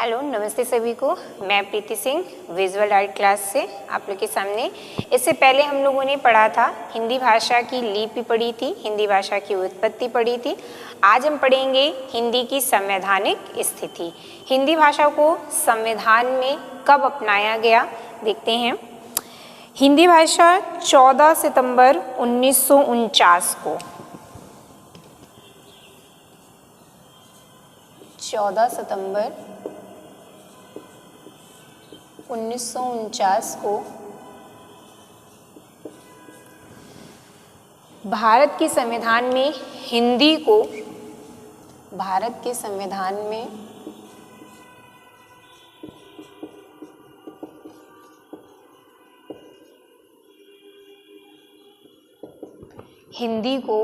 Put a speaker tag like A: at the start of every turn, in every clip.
A: Hello, नमस्ते सभी को। मैं प्रीति सिंह विजुअल आर्ट क्लास से आप लोग के सामने। इससे पहले हम लोगों ने पढ़ा था, हिंदी भाषा की लिपि पढ़ी थी, हिंदी भाषा की उत्पत्ति पढ़ी थी। आज हम पढ़ेंगे हिंदी की संवैधानिक स्थिति। हिंदी भाषा को संविधान में कब अपनाया गया देखते हैं। हिंदी भाषा 14 सितंबर 1949 को 14 सितंबर 1949 को भारत के संविधान में हिंदी को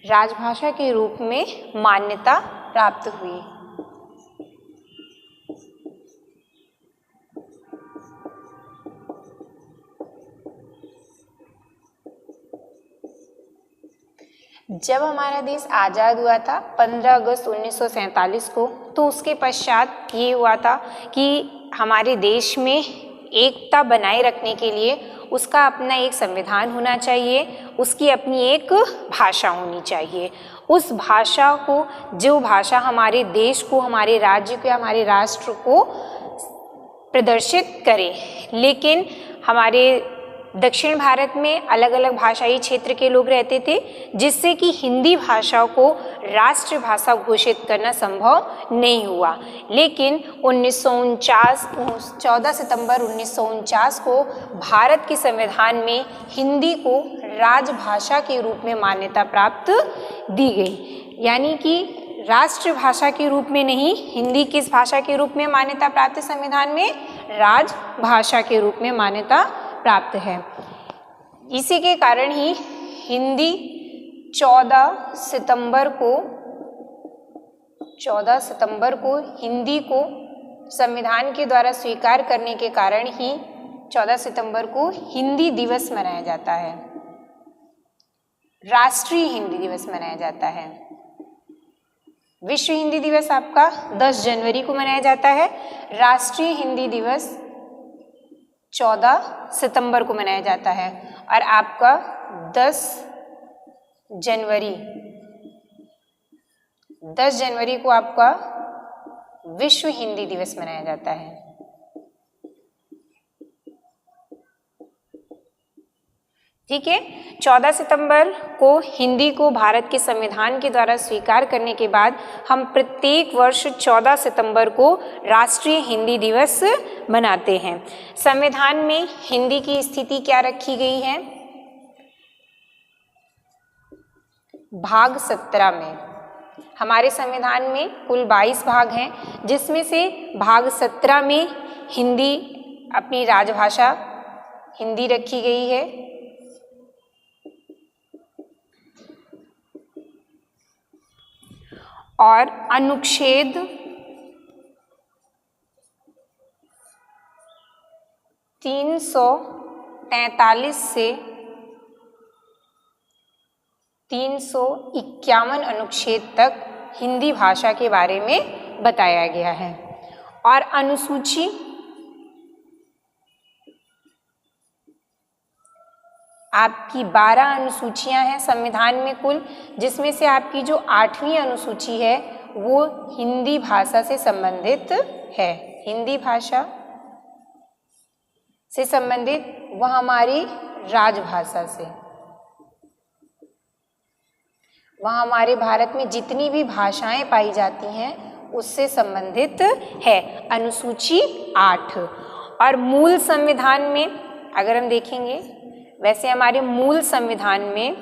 A: राजभाषा के रूप में मान्यता प्राप्त हुई। जब हमारा देश आज़ाद हुआ था 15 अगस्त 1947 को, तो उसके पश्चात ये हुआ था कि हमारे देश में एकता बनाए रखने के लिए उसका अपना एक संविधान होना चाहिए, उसकी अपनी एक भाषा होनी चाहिए। उस भाषा को, जो भाषा हमारे देश को, हमारे राज्य को, हमारे राष्ट्र को प्रदर्शित करे। लेकिन हमारे दक्षिण भारत में अलग अलग भाषाई क्षेत्र के लोग रहते थे, जिससे कि हिंदी भाषा को राष्ट्रभाषा घोषित करना संभव नहीं हुआ। लेकिन 14 सितंबर 1949 को भारत के संविधान में हिंदी को राजभाषा के रूप में मान्यता प्राप्त दी गई। यानी कि राष्ट्रभाषा के रूप में नहीं, हिंदी किस भाषा के रूप में मान्यता प्राप्त है संविधान में? राजभाषा के रूप में मान्यता प्राप्त है। इसी के कारण ही हिंदी 14 सितंबर को हिंदी को संविधान के द्वारा स्वीकार करने के कारण ही 14 सितंबर को हिंदी दिवस मनाया जाता है, राष्ट्रीय हिंदी दिवस मनाया जाता है। विश्व हिंदी दिवस आपका 10 जनवरी को मनाया जाता है। राष्ट्रीय हिंदी दिवस 14 सितंबर को मनाया जाता है। और आपका 10 जनवरी को आपका विश्व हिंदी दिवस मनाया जाता है। ठीक है। 14 सितंबर को हिंदी को भारत के संविधान के द्वारा स्वीकार करने के बाद हम प्रत्येक वर्ष 14 सितंबर को राष्ट्रीय हिंदी दिवस मनाते हैं। संविधान में हिंदी की स्थिति क्या रखी गई है? भाग 17 में, हमारे संविधान में कुल 22 भाग हैं, जिसमें से भाग 17 में हिंदी, अपनी राजभाषा हिंदी रखी गई है। और अनुच्छेद 343 से 351 अनुच्छेद तक हिंदी भाषा के बारे में बताया गया है। और अनुसूची आपकी 12 अनुसूचियां हैं संविधान में कुल, जिसमें से आपकी जो 8वीं अनुसूची है वो हिंदी भाषा से संबंधित है। हिंदी भाषा से संबंधित वह हमारी राजभाषा से, वह हमारे भारत में जितनी भी भाषाएं पाई जाती हैं उससे संबंधित है। अनुसूची 8। और मूल संविधान में अगर हम देखेंगे, वैसे हमारे मूल संविधान में,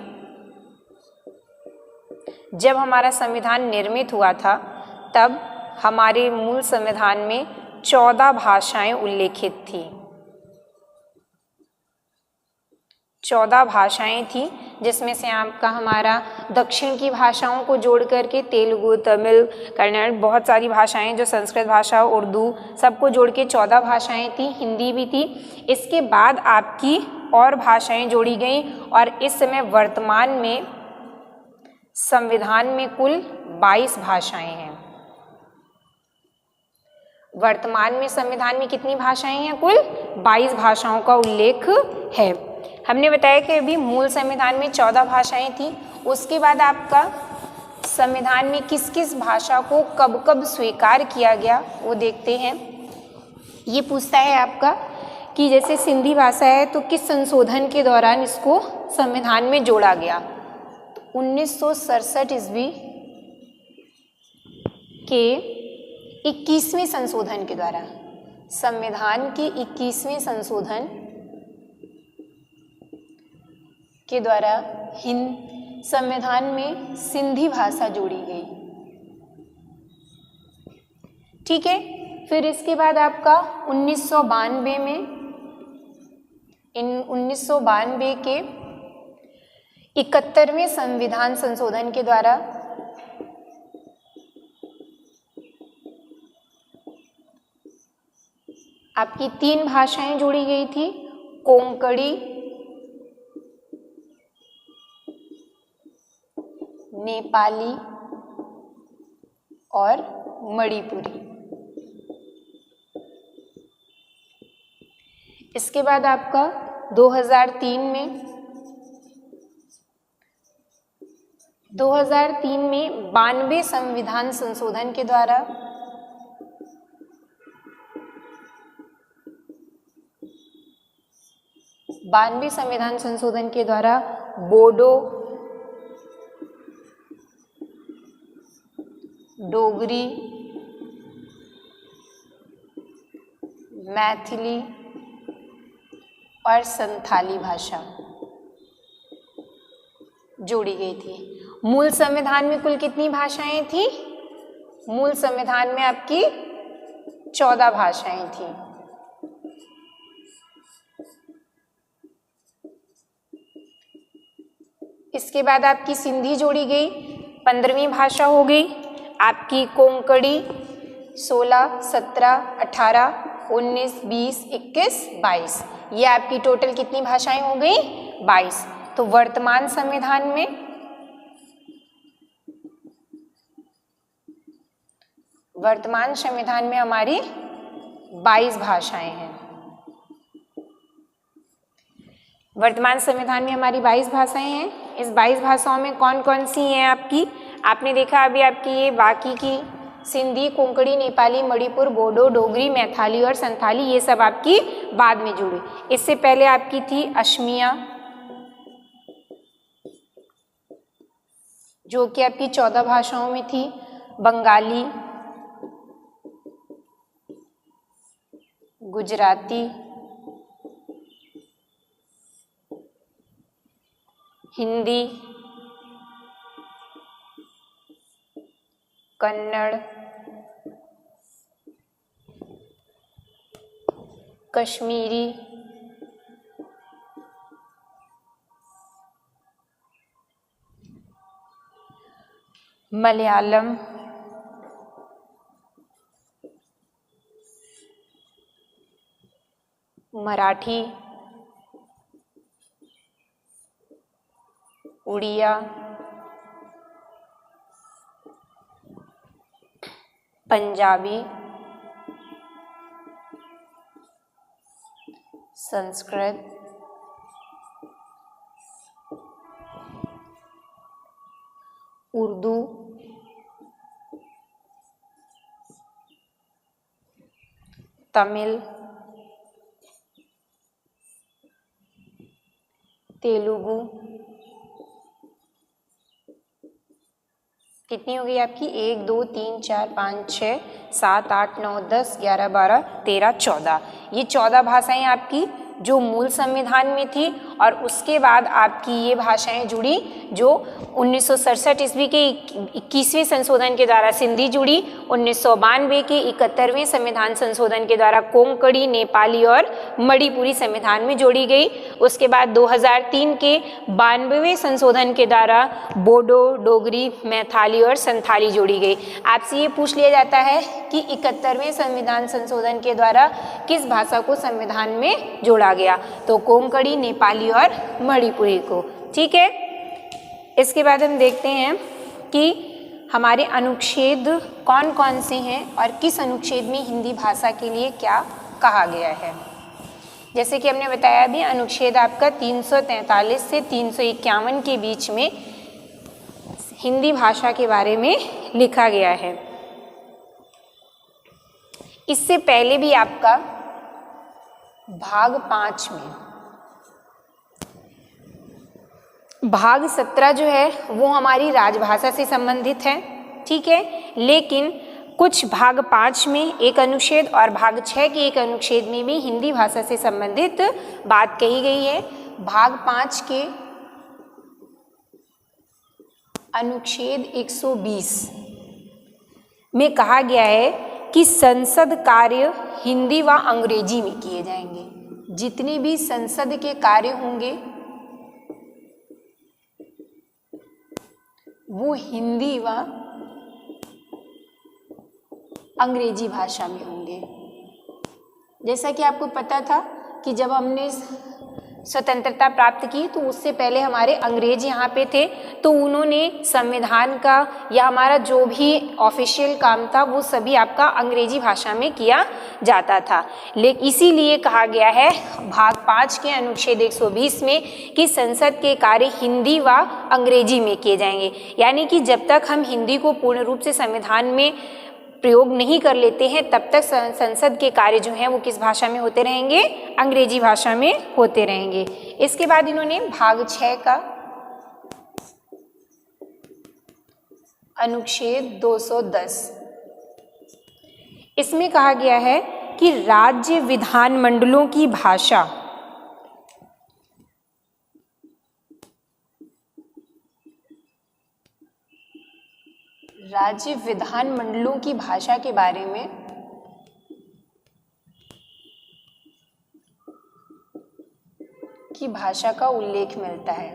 A: जब हमारा संविधान निर्मित हुआ था तब हमारे मूल संविधान में 14 भाषाएं उल्लेखित थी। 14 भाषाएं थी, जिसमें से आपका हमारा दक्षिण की भाषाओं को जोड़ करके तेलुगु, तमिल, कन्नड़, बहुत सारी भाषाएं, जो संस्कृत भाषा, उर्दू, सबको जोड़ के 14 भाषाएं थी, हिंदी भी थी। इसके बाद आपकी और भाषाएं जोड़ी गई और इस समय वर्तमान में संविधान में कुल 22 भाषाएं हैं। वर्तमान में संविधान में कितनी भाषाएं हैं? कुल 22 भाषाओं का उल्लेख है। हमने बताया कि अभी मूल संविधान में 14 भाषाएं थी। उसके बाद आपका संविधान में किस किस भाषा को कब कब स्वीकार किया गया वो देखते हैं। ये पूछता है आपका कि जैसे सिंधी भाषा है तो किस संशोधन के दौरान इसको संविधान में जोड़ा गया? 1967 ईस्वी के 21वें संशोधन के द्वारा, संविधान के 21वें संशोधन के द्वारा संविधान में सिंधी भाषा जोड़ी गई। ठीक है, फिर इसके बाद आपका 1992 में 1992 के 71वें संविधान संशोधन के द्वारा आपकी 3 भाषाएं जोड़ी गई थी, कोंकणी, नेपाली और मणिपुरी। इसके बाद आपका 2003 में 92 संविधान संशोधन के द्वारा बोडो, डोगरी, मैथिली और संथाली भाषा जोड़ी गई थी। मूल संविधान में कुल कितनी भाषाएं थी? मूल संविधान में आपकी 14 भाषाएं थी। इसके बाद आपकी सिंधी जोड़ी गई, 15वीं भाषा हो गई। आपकी कोंकणी 16, 17, 18, 19, 20, 21, 22, ये आपकी टोटल कितनी भाषाएं हो गई? 22। तो वर्तमान संविधान में हमारी 22 भाषाएं हैं। वर्तमान संविधान में हमारी 22 भाषाएं हैं। इस 22 भाषाओं में कौन कौन सी हैं आपकी? आपने देखा अभी आपकी ये बाकी की सिंधी, कोंकणी, नेपाली, मणिपुर, बोडो, डोगरी, मैथिली और संथाली, ये सब आपकी बाद में जुड़ी। इससे पहले आपकी थी असमिया, जो कि आपकी 14 भाषाओं में थी, बंगाली, गुजराती, हिंदी, कन्नड़, कश्मीरी, मलयालम, मराठी, उड़िया, पंजाबी, संस्कृत, उर्दू, तमिल, तेलुगु, कितनी हो गई आपकी? 1, 2, 3, 4, 5, 6, 7, 8, 9, 10, 11, 12, 13, 14, ये 14 भाषाएं आपकी जो मूल संविधान में थी और उसके बाद आपकी ये भाषाएं जुड़ी जो 1967 ईस्वी के 21वें संशोधन के द्वारा सिंधी जुड़ी, 1992 के 71वें संविधान संशोधन के द्वारा कोंकणी, नेपाली और मणिपुरी संविधान में जोड़ी गई। उसके बाद 2003 के 92वें संशोधन के द्वारा बोडो, डोगरी, मैथाली और संथाली जोड़ी गई। आपसे ये पूछ लिया जाता है कि 71वें संविधान संशोधन के द्वारा किस भाषा को संविधान में जोड़ा गया, तो कोंकणी, नेपाली और मणिपुरी को। ठीक है, इसके बाद हम देखते हैं कि हमारे अनुच्छेद कौन कौन से हैं और किस अनुच्छेद में हिंदी भाषा के लिए क्या कहा गया है। जैसे कि हमने बताया भी, अनुच्छेद आपका 343 से 351 के बीच में हिंदी भाषा के बारे में लिखा गया है। इससे पहले भी आपका भाग 5 में भाग 17 जो है वो हमारी राजभाषा से संबंधित है। ठीक है, लेकिन कुछ भाग 5 में एक अनुच्छेद और भाग 6 के एक अनुच्छेद में भी हिंदी भाषा से संबंधित बात कही गई है। भाग 5 के अनुच्छेद 120 में कहा गया है कि संसद कार्य हिंदी व अंग्रेजी में किए जाएंगे। जितने भी संसद के कार्य होंगे वो हिंदी व अंग्रेजी भाषा में होंगे। जैसा कि आपको पता था कि जब हमने स्वतंत्रता प्राप्त की तो उससे पहले हमारे अंग्रेज यहाँ पे थे, तो उन्होंने संविधान का या हमारा जो भी ऑफिशियल काम था वो सभी आपका अंग्रेजी भाषा में किया जाता था। लेकिन इसीलिए कहा गया है भाग 5 के अनुच्छेद 120 में कि संसद के कार्य हिंदी व अंग्रेजी में किए जाएंगे। यानी कि जब तक हम हिंदी को पूर्ण रूप से संविधान में प्रयोग नहीं कर लेते हैं तब तक संसद के कार्य जो हैं वो किस भाषा में होते रहेंगे, अंग्रेजी भाषा में होते रहेंगे। इसके बाद इन्होंने भाग 6 का अनुच्छेद 210, इसमें कहा गया है कि राज्य विधानमंडलों की भाषा राज्य विधानमंडलों की भाषा के बारे में की भाषा का उल्लेख मिलता है।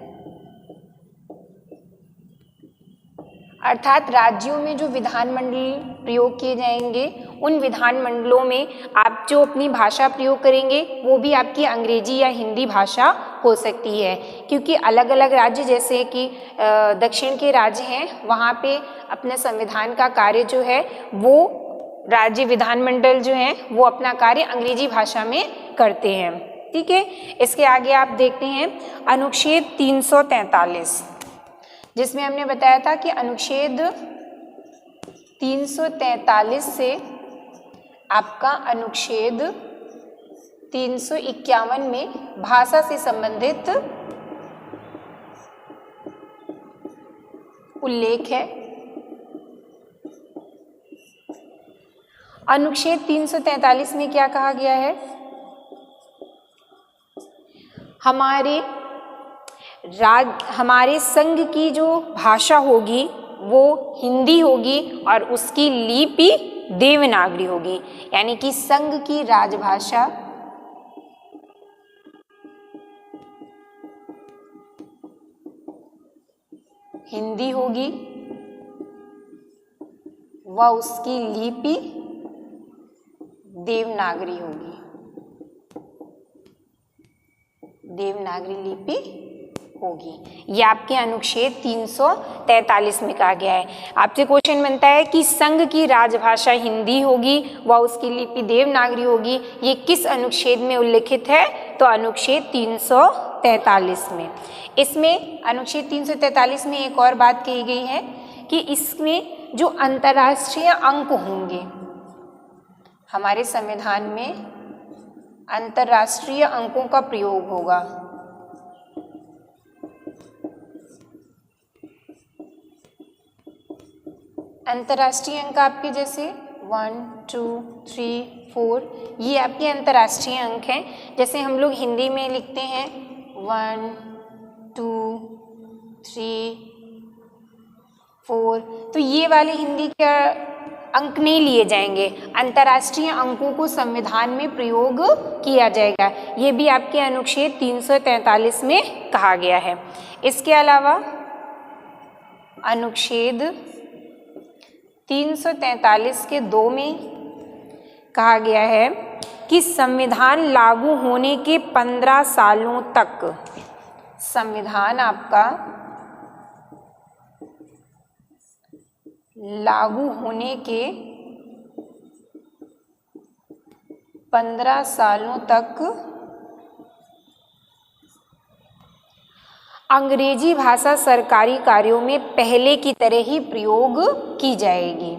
A: अर्थात राज्यों में जो विधानमंडल प्रयोग किए जाएंगे उन विधानमंडलों में आप जो अपनी भाषा प्रयोग करेंगे वो भी आपकी अंग्रेजी या हिंदी भाषा हो सकती है, क्योंकि अलग अलग राज्य जैसे कि दक्षिण के राज्य हैं वहाँ पे अपने संविधान का कार्य जो है वो राज्य विधानमंडल जो है वो अपना कार्य अंग्रेजी भाषा में करते हैं। ठीक है, इसके आगे आप देखते हैं अनुच्छेद 343, जिसमें हमने बताया था कि अनुच्छेद 343 से आपका अनुच्छेद 351 में भाषा से संबंधित उल्लेख है। अनुच्छेद 343 में क्या कहा गया है, हमारे संघ की जो भाषा होगी वो हिंदी होगी और उसकी लिपि देवनागरी होगी। यानी कि संघ की राजभाषा हिंदी होगी व उसकी लिपि देवनागरी होगी। देवनागरी लिपि होगी। ये आपके अनुच्छेद 343 में कहा गया है। आपसे क्वेश्चन बनता है कि संघ की राजभाषा हिंदी होगी व उसकी लिपि देवनागरी होगी, ये किस अनुच्छेद में उल्लिखित है, तो अनुच्छेद 343 में। इसमें अनुच्छेद 343 में एक और बात कही गई है कि इसमें जो अंतर्राष्ट्रीय अंक होंगे, हमारे संविधान में अंतर्राष्ट्रीय अंकों का प्रयोग होगा। अंतर्राष्ट्रीय अंक आपके जैसे 1, 2, 3, 4 ये आपके अंतर्राष्ट्रीय अंक हैं। जैसे हम लोग हिंदी में लिखते हैं 1, 2, 3, 4, तो ये वाले हिंदी के अंक नहीं लिए जाएंगे, अंतर्राष्ट्रीय अंकों को संविधान में प्रयोग किया जाएगा। ये भी आपके अनुच्छेद 343 में कहा गया है। इसके अलावा अनुच्छेद 343 के 2 में कहा गया है कि संविधान लागू होने के 15 सालों तक, संविधान आपका लागू होने के 15 सालों तक अंग्रेजी भाषा सरकारी कार्यों में पहले की तरह ही प्रयोग की जाएगी।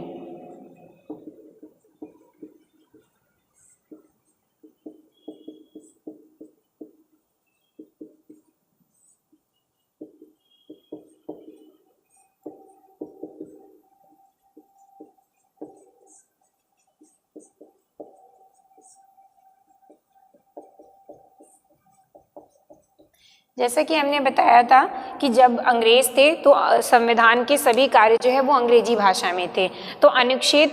A: जैसा कि हमने बताया था कि जब अंग्रेज थे तो संविधान के सभी कार्य जो है वो अंग्रेजी भाषा में थे। तो अनुच्छेद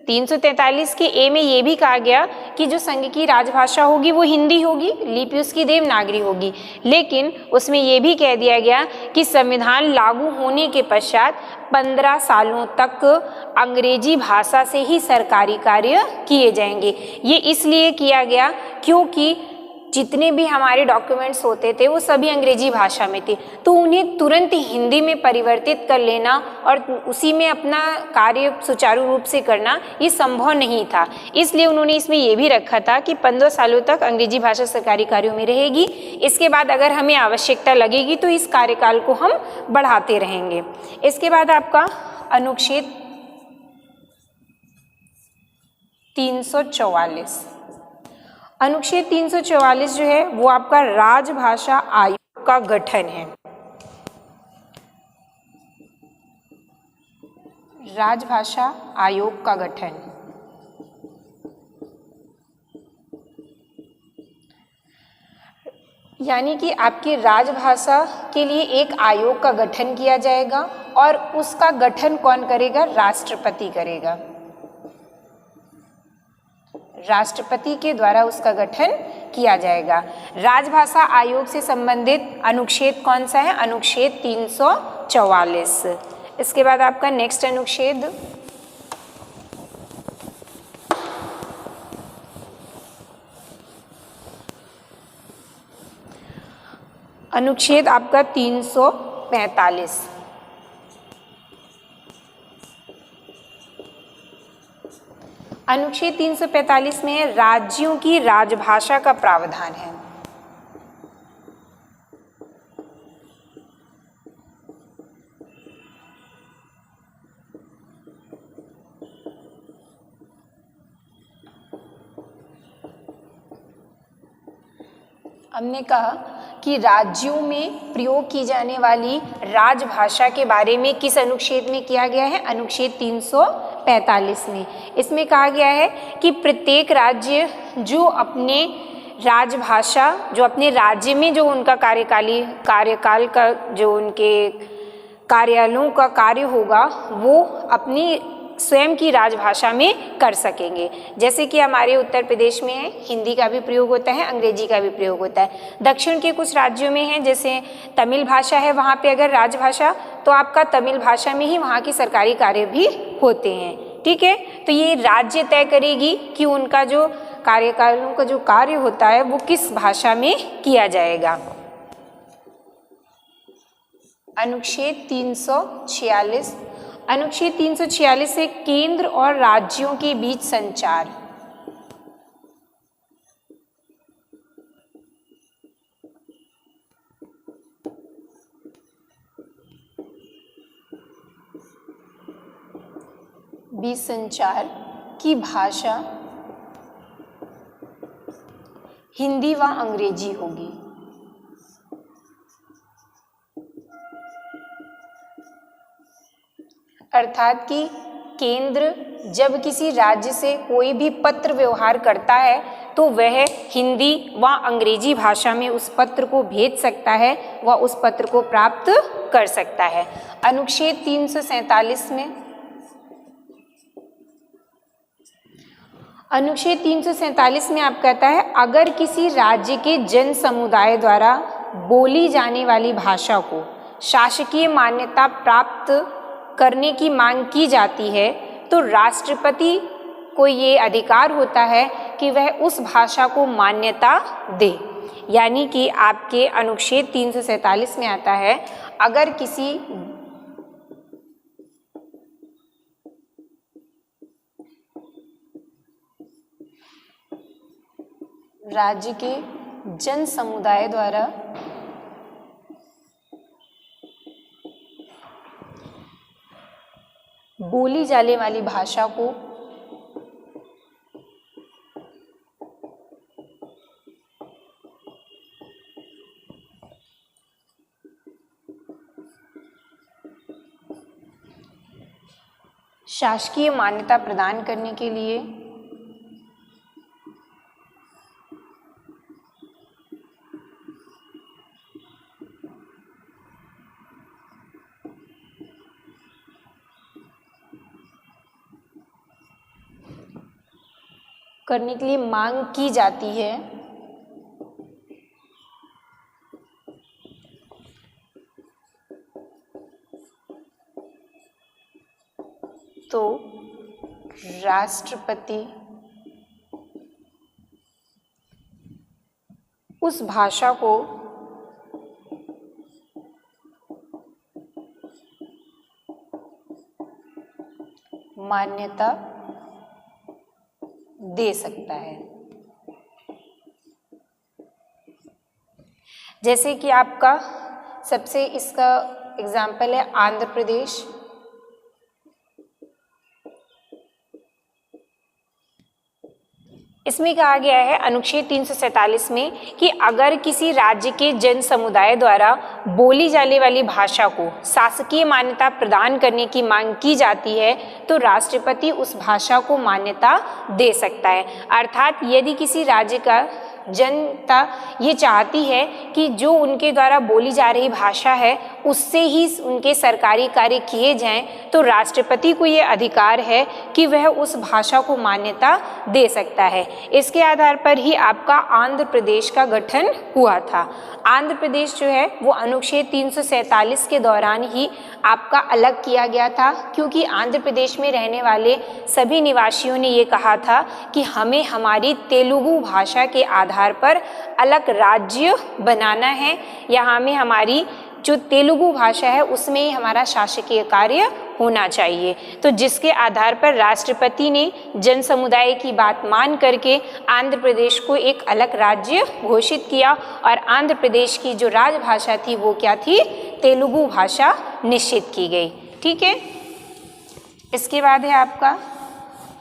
A: 343 के ए में ये भी कहा गया कि जो संघ की राजभाषा होगी वो हिंदी होगी, लिपि उसकी देवनागरी होगी। लेकिन उसमें ये भी कह दिया गया कि संविधान लागू होने के पश्चात 15 सालों तक अंग्रेजी भाषा से ही सरकारी कार्य किए जाएंगे। ये इसलिए किया गया क्योंकि जितने भी हमारे डॉक्यूमेंट्स होते थे वो सभी अंग्रेजी भाषा में थे, तो उन्हें तुरंत हिंदी में परिवर्तित कर लेना और उसी में अपना कार्य सुचारू रूप से करना ये संभव नहीं था। इसलिए उन्होंने इसमें ये भी रखा था कि 15 सालों तक अंग्रेजी भाषा सरकारी कार्यों में रहेगी। इसके बाद अगर हमें आवश्यकता लगेगी तो इस कार्यकाल को हम बढ़ाते रहेंगे। इसके बाद आपका अनुच्छेद 344, अनुच्छेद 344 जो है वो आपका राजभाषा आयोग का गठन है। राजभाषा आयोग का गठन, यानी कि आपकी राजभाषा के लिए एक आयोग का गठन किया जाएगा और उसका गठन कौन करेगा? राष्ट्रपति करेगा। राष्ट्रपति के द्वारा उसका गठन किया जाएगा। राजभाषा आयोग से संबंधित अनुच्छेद कौन सा है? अनुच्छेद 344। इसके बाद आपका नेक्स्ट अनुच्छेद अनुच्छेद आपका 345। अनुच्छेद 345 में राज्यों की राजभाषा का प्रावधान है। हमने कहा कि राज्यों में प्रयोग की जाने वाली राजभाषा के बारे में किस अनुच्छेद में किया गया है? अनुच्छेद 345 में। इसमें कहा गया है कि प्रत्येक राज्य जो अपने राजभाषा, जो अपने राज्य में जो उनका कार्यकाल का जो उनके कार्यालयों का कार्य होगा वो अपनी स्वयं की राजभाषा में कर सकेंगे। जैसे कि हमारे उत्तर प्रदेश में है, हिंदी का भी प्रयोग होता है, अंग्रेजी का भी प्रयोग होता है। दक्षिण के कुछ राज्यों में है, जैसे तमिल भाषा है, वहाँ पे अगर राजभाषा तो आपका तमिल भाषा में ही वहाँ की सरकारी कार्य भी होते हैं। ठीक है, तो ये राज्य तय करेगी कि उनका जो कार्यकालों का जो कार्य होता है वो किस भाषा में किया जाएगा। अनुच्छेद 346, अनुच्छेद 346 से केंद्र और राज्यों के बीच संचार। बीच संचार की भाषा हिंदी व अंग्रेजी होगी। अर्थात कि केंद्र जब किसी राज्य से कोई भी पत्र व्यवहार करता है तो वह हिंदी व अंग्रेजी भाषा में उस पत्र को भेज सकता है व उस पत्र को प्राप्त कर सकता है। अनुच्छेद 347 में आप कहता है, अगर किसी राज्य के जन समुदाय द्वारा बोली जाने वाली भाषा को शासकीय मान्यता प्राप्त करने की मांग की जाती है तो राष्ट्रपति को ये अधिकार होता है कि वह उस भाषा को मान्यता दे। यानी कि आपके अनुच्छेद 347 में आता है, अगर किसी राज्य के जन समुदाय द्वारा बोली जाने वाली भाषा को शासकीय मान्यता प्रदान करने के लिए मांग की जाती है, तो राष्ट्रपति उस भाषा को मान्यता दे सकता है। जैसे कि आपका सबसे इसका एग्जाम्पल है आंध्र प्रदेश। इसमें कहा गया है अनुच्छेद 347 में कि अगर किसी राज्य के जन समुदाय द्वारा बोली जाने वाली भाषा को शासकीय मान्यता प्रदान करने की मांग की जाती है तो राष्ट्रपति उस भाषा को मान्यता दे सकता है। अर्थात यदि किसी राज्य का जनता ये चाहती है कि जो उनके द्वारा बोली जा रही भाषा है उससे ही उनके सरकारी कार्य किए जाएं तो राष्ट्रपति को ये अधिकार है कि वह उस भाषा को मान्यता दे सकता है। इसके आधार पर ही आपका आंध्र प्रदेश का गठन हुआ था। आंध्र प्रदेश जो है वो अनुच्छेद 347 के दौरान ही आपका अलग किया गया था, क्योंकि आंध्र प्रदेश में रहने वाले सभी निवासियों ने ये कहा था कि हमें हमारी तेलुगु भाषा के आधार पर अलग राज्य बनाना है या हमें हमारी जो तेलुगु भाषा है उसमें ही हमारा शासकीय कार्य होना चाहिए। तो जिसके आधार पर राष्ट्रपति ने जन समुदाय की बात मान करके आंध्र प्रदेश को एक अलग राज्य घोषित किया और आंध्र प्रदेश की जो राजभाषा थी वो क्या थी, तेलुगु भाषा निश्चित की गई। ठीक है। इसके बाद है आपका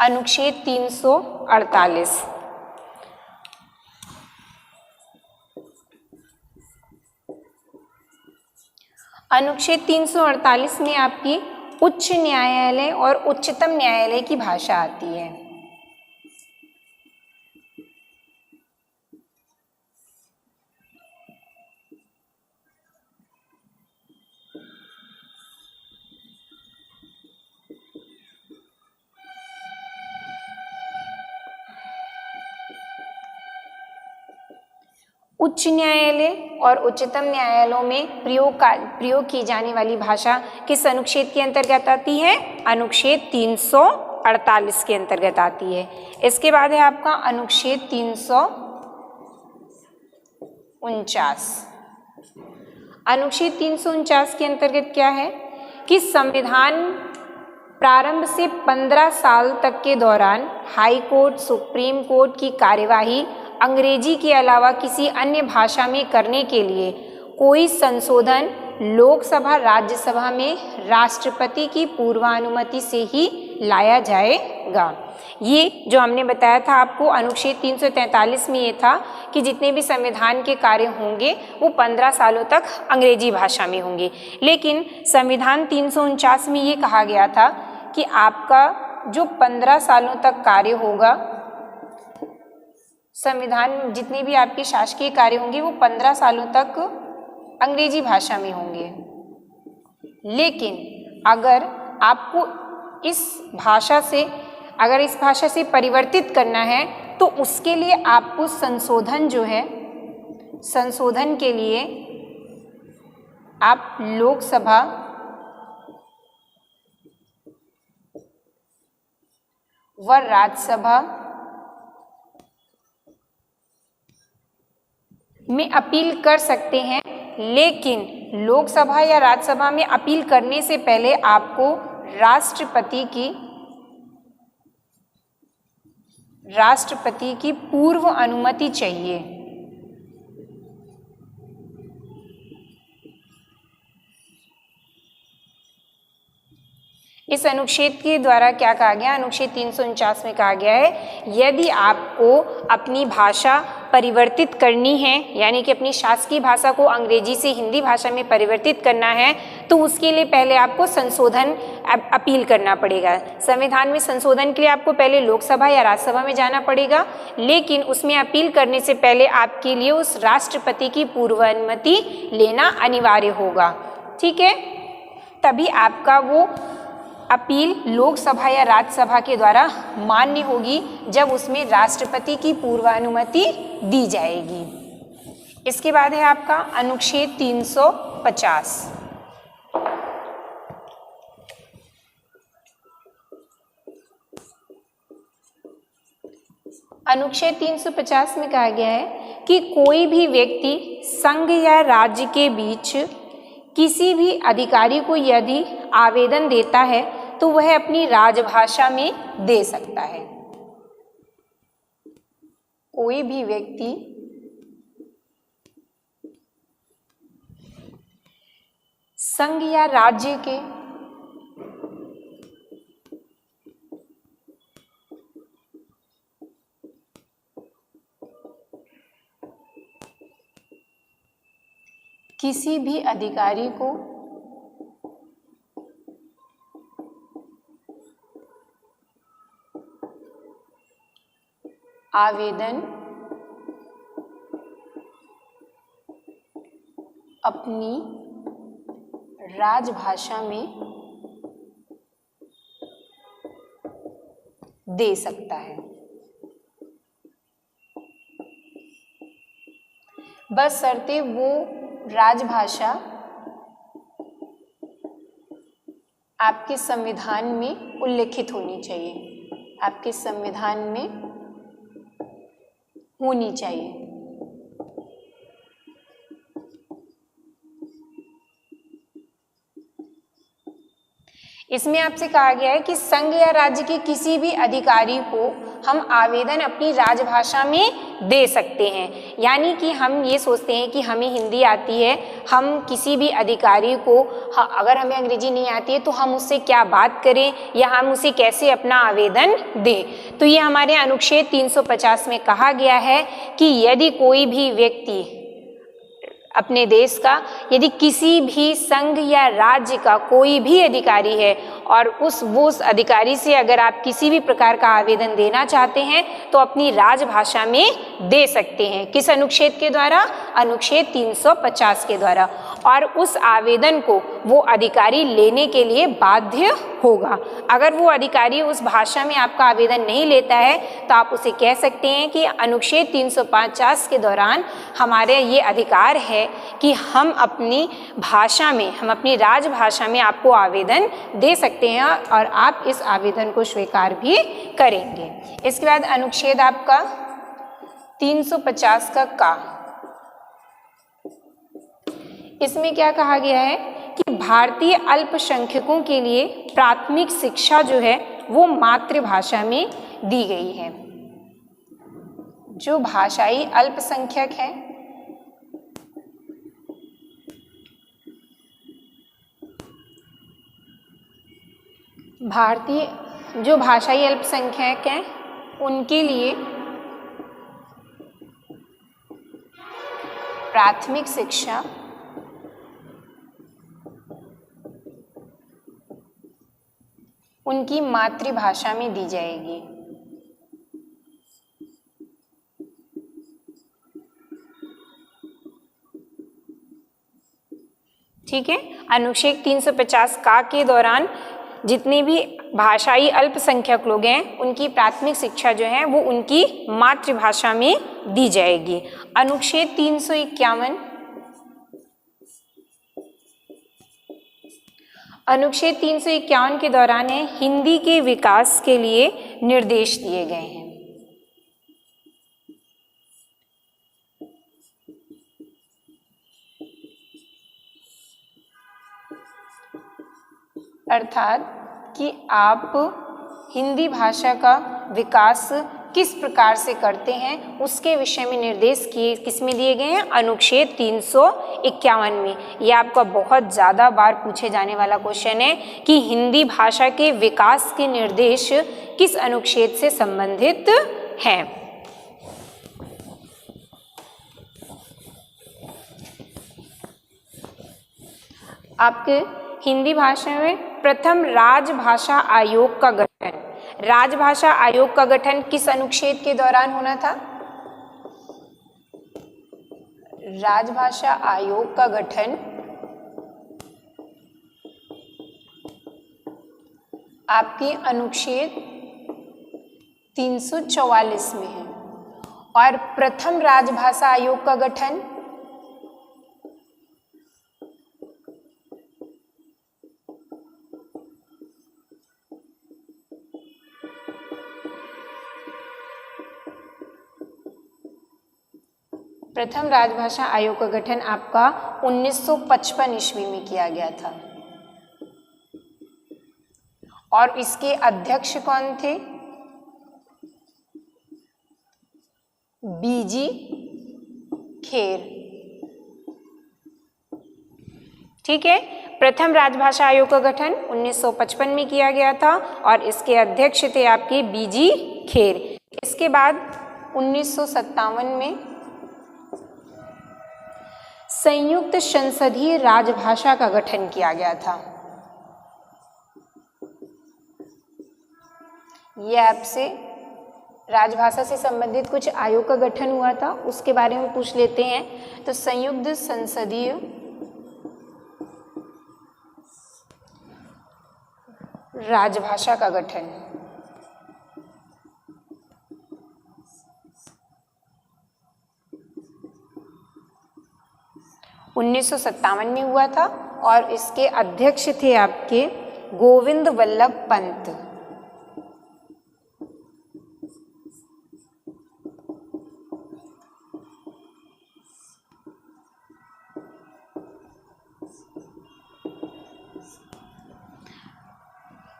A: अनुच्छेद 348। अनुच्छेद 348 में आपकी उच्च न्यायालय और उच्चतम न्यायालय की भाषा आती है। उच्च न्यायालय और उच्चतम न्यायालयों में प्रयोग की जाने वाली भाषा किस अनुच्छेद के अंतर्गत आती है? अनुच्छेद 348 के अंतर्गत आती है। इसके बाद है आपका अनुच्छेद 349। अनुच्छेद 349 के अंतर्गत क्या है कि संविधान प्रारंभ से 15 साल तक के दौरान हाई कोर्ट, सुप्रीम कोर्ट की कार्यवाही अंग्रेजी के अलावा किसी अन्य भाषा में करने के लिए कोई संशोधन लोकसभा राज्यसभा में राष्ट्रपति की पूर्वानुमति से ही लाया जाएगा। ये जो हमने बताया था आपको अनुच्छेद 343 में ये था कि जितने भी संविधान के कार्य होंगे वो 15 सालों तक अंग्रेजी भाषा में होंगे। लेकिन संविधान 349 में ये कहा गया था कि आपका जो 15 सालों तक कार्य होगा, संविधान जितने भी आपके शासकीय कार्य होंगे वो 15 सालों तक अंग्रेजी भाषा में होंगे। लेकिन अगर आपको इस भाषा से परिवर्तित करना है तो उसके लिए आपको संशोधन के लिए आप लोकसभा व राज्यसभा में अपील कर सकते हैं। लेकिन लोकसभा या राज्यसभा में अपील करने से पहले आपको राष्ट्रपति की पूर्व अनुमति चाहिए। इस अनुच्छेद के द्वारा क्या कहा गया, अनुच्छेद 349 में कहा गया है, यदि आपको अपनी भाषा परिवर्तित करनी है, यानी कि अपनी शासकीय भाषा को अंग्रेजी से हिंदी भाषा में परिवर्तित करना है, तो उसके लिए पहले आपको संशोधन अपील करना पड़ेगा। संविधान में संशोधन के लिए आपको पहले लोकसभा या राज्यसभा में जाना पड़ेगा, लेकिन उसमें अपील करने से पहले आपके लिए उस राष्ट्रपति की पूर्व अनुमति लेना अनिवार्य होगा। ठीक है, तभी आपका वो अपील लोकसभा या राज्यसभा के द्वारा मान्य होगी, जब उसमें राष्ट्रपति की पूर्व अनुमति दी जाएगी। इसके बाद है आपका अनुच्छेद 350। अनुच्छेद 350 में कहा गया है कि कोई भी व्यक्ति संघ या राज्य के बीच किसी भी अधिकारी को यदि आवेदन देता है तो वह अपनी राजभाषा में दे सकता है। कोई भी व्यक्ति संघ या राज्य के किसी भी अधिकारी को आवेदन अपनी राजभाषा में दे सकता है, बशर्ते वो राजभाषा आपके संविधान में उल्लेखित होनी चाहिए, आपके संविधान में होनी चाहिए। इसमें आपसे कहा गया है कि संघ या राज्य के किसी भी अधिकारी को हम आवेदन अपनी राजभाषा में दे सकते हैं। यानी कि हम ये सोचते हैं कि हमें हिंदी आती है, हम किसी भी अधिकारी को अगर हमें अंग्रेजी नहीं आती है तो हम उससे क्या बात करें या हम उसे कैसे अपना आवेदन दें। तो ये हमारे अनुच्छेद 350 में कहा गया है कि यदि कोई भी व्यक्ति अपने देश का, यदि किसी भी संघ या राज्य का कोई भी अधिकारी है और उस अधिकारी से अगर आप किसी भी प्रकार का आवेदन देना चाहते हैं तो अपनी राजभाषा में दे सकते हैं। किस अनुच्छेद के द्वारा? अनुच्छेद 350 के द्वारा। और उस आवेदन को वो अधिकारी लेने के लिए बाध्य होगा। अगर वो अधिकारी उस भाषा में आपका आवेदन नहीं लेता है तो आप उसे कह सकते हैं कि अनुच्छेद 350 के दौरान हमारे ये अधिकार है कि हम अपनी भाषा में, हम अपनी राजभाषा में आपको आवेदन दे सकते हैं और आप इस आवेदन को स्वीकार भी करेंगे। इसके बाद अनुच्छेद आपका 350 का इसमें क्या कहा गया है कि भारतीय अल्पसंख्यकों के लिए प्राथमिक शिक्षा जो है वो मातृभाषा में दी गई है। जो भाषाई अल्पसंख्यक है जो भाषाई अल्पसंख्यक हैं उनके लिए प्राथमिक शिक्षा उनकी मातृभाषा में दी जाएगी। ठीक है, अनुच्छेद 350 का के दौरान जितने भी भाषाई अल्पसंख्यक लोग हैं उनकी प्राथमिक शिक्षा जो है वो उनकी मातृभाषा में दी जाएगी। अनुच्छेद 351 अनुच्छेद 351 के दौरान है हिंदी के विकास के लिए निर्देश दिए गए हैं। अर्थात कि आप हिंदी भाषा का विकास किस प्रकार से करते हैं उसके विषय में निर्देश किए किस में दिए गए हैं, अनुच्छेद 351 में। यह आपका बहुत ज़्यादा बार पूछे जाने वाला क्वेश्चन है कि हिंदी भाषा के विकास के निर्देश किस अनुच्छेद से संबंधित हैं। आपके हिंदी भाषा में प्रथम राजभाषा आयोग का गठन, राजभाषा आयोग का गठन किस अनुच्छेद के दौरान होना था? राजभाषा आयोग का गठन आपके अनुच्छेद 344 में है। और प्रथम राजभाषा आयोग का गठन प्रथम राजभाषा आयोग का गठन आपका 1955 ईस्वी में किया गया था। और इसके अध्यक्ष कौन थे? बीजी खेर। ठीक है, प्रथम राजभाषा आयोग का गठन 1955 में किया गया था और इसके अध्यक्ष थे आपके बीजी खेर। इसके बाद 1957 में संयुक्त संसदीय राजभाषा का गठन किया गया था। यह आपसे राजभाषा से संबंधित कुछ आयोग का गठन हुआ था, उसके बारे में पूछ लेते हैं। तो संयुक्त संसदीय राजभाषा का गठन 1957 में हुआ था और इसके अध्यक्ष थे आपके गोविंद वल्लभ पंत।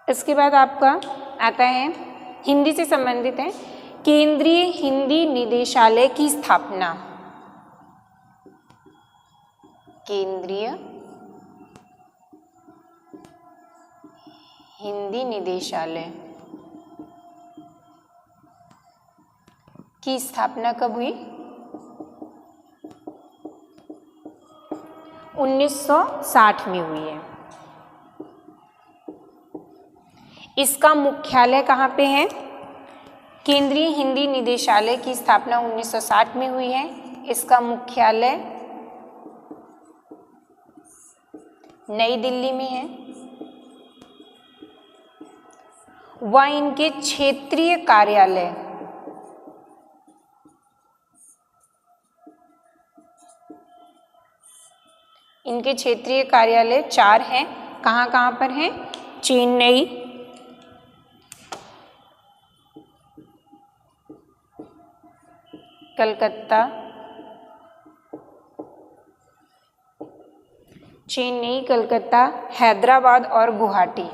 A: इसके बाद आपका आता है हिंदी से संबंधित है केंद्रीय हिंदी निदेशालय की स्थापना। केंद्रीय हिंदी निदेशालय की स्थापना कब हुई? 1960 में हुई है। इसका मुख्यालय कहाँ पे है? केंद्रीय हिंदी निदेशालय की स्थापना 1960 में हुई है। इसका मुख्यालय नई दिल्ली में है। व इनके क्षेत्रीय कार्यालय इनके क्षेत्रीय कार्यालय 4 हैं। कहाँ कहाँ पर हैं? चेन्नई, कलकत्ता, चेन्नई, कलकत्ता, हैदराबाद और गुवाहाटी।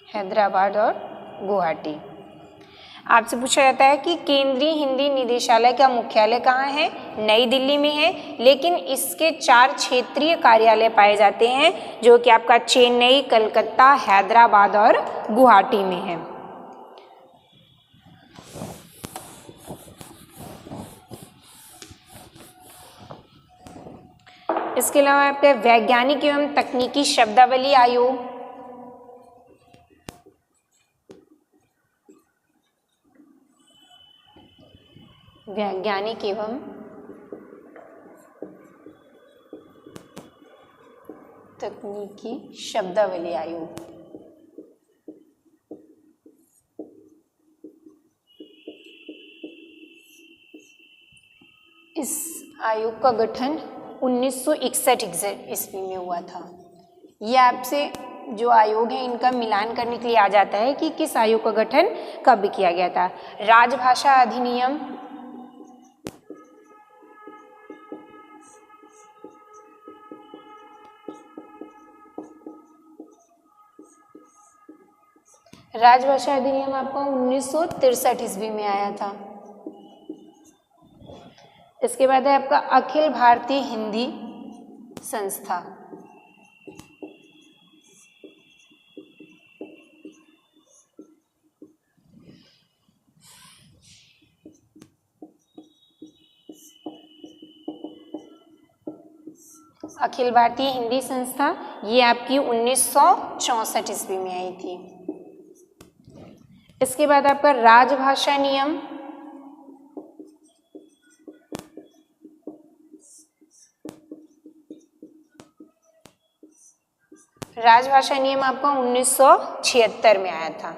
A: हैदराबाद और गुवाहाटी। आपसे पूछा जाता है कि केंद्रीय हिंदी निदेशालय का मुख्यालय कहाँ है? नई दिल्ली में है, लेकिन इसके 4 क्षेत्रीय कार्यालय पाए जाते हैं जो कि आपका चेन्नई, कलकत्ता, हैदराबाद और गुवाहाटी में है। इसके अलावा आपका वैज्ञानिक एवं तकनीकी शब्दावली आयोग, वैज्ञानिक एवं तकनीकी शब्दावली आयोग। इस आयोग का गठन 1961 ईस्वी में हुआ था। ये आपसे जो आयोग है इनका मिलान करने के लिए आ जाता है कि किस आयोग का गठन कब किया गया था। राजभाषा अधिनियम, राजभाषा अधिनियम आपका 1963 ईस्वी में आया था। इसके बाद है आपका अखिल भारतीय हिंदी संस्था, अखिल भारतीय हिंदी संस्था, ये आपकी 1964 ईस्वी में आई थी। इसके बाद आपका राजभाषा नियम, राजभाषा नियम आपका 1976 में आया था।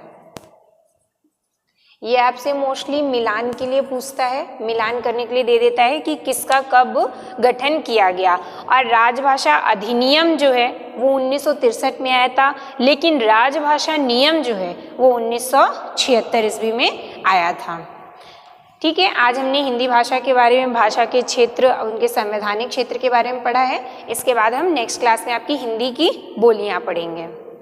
A: ये आपसे मोस्टली मिलान के लिए पूछता है, मिलान करने के लिए दे देता है कि किसका कब गठन किया गया। और राजभाषा अधिनियम जो है वो 1963 में आया था, लेकिन राजभाषा नियम जो है वो 1976 ईस्वी में आया था। ठीक है, आज हमने हिंदी भाषा के बारे में, भाषा के क्षेत्र, उनके संवैधानिक क्षेत्र के बारे में पढ़ा है। इसके बाद हम नेक्स्ट क्लास में आपकी हिंदी की बोलियां पढ़ेंगे।